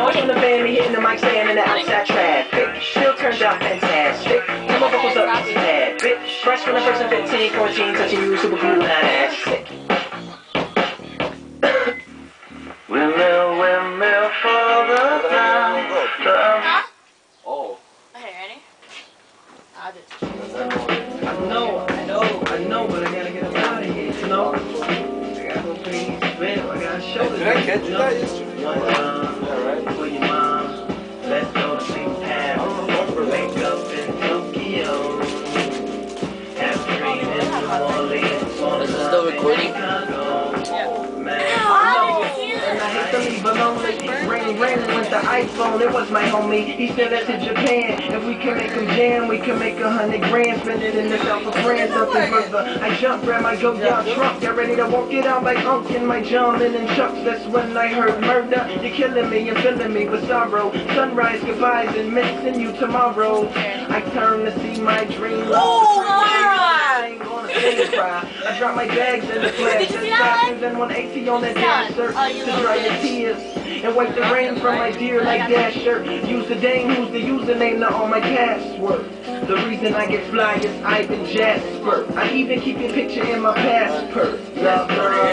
Noise from the band, me hitting the mic, staying in the outside traffic. Still turned out fantastic. Come my vocals up just a tad bit. Fresh from the first of 15, 14, touching you, super cool, now that's sick. Windmill for the time. Oh. Okay, ready? I'll do it. I know, but I gotta get him out of here, you know? I gotta go pay these bills, I gotta show this. Did I catch you that yesterday? One time, for your mom, let's go to St. Paris, wake up in Tokyo, have a dream in New Orleans, This is still recording? And I hate to leave alone, ring with the iPhone, it was my homie, he sent it to Japan. If we can make him jam, we can make 100 grand, spend it in the south of France, something further. I jump, grab my go-down trunk, get ready to walk it out like Unk in my Jumpin' and Chucks. That's when I heard murder, you're killing me and filling me with sorrow. Sunrise, goodbyes, and missing you tomorrow. I turn to see my dream. I drop my bags in the flash, and then 180 on that damn shirt to dry your tears and wipe the rain from my dear like Dasher. Use the dame who's the username to all my passwords. The reason I get fly is Ivan Jasper. I even keep your picture in my passport. Love her.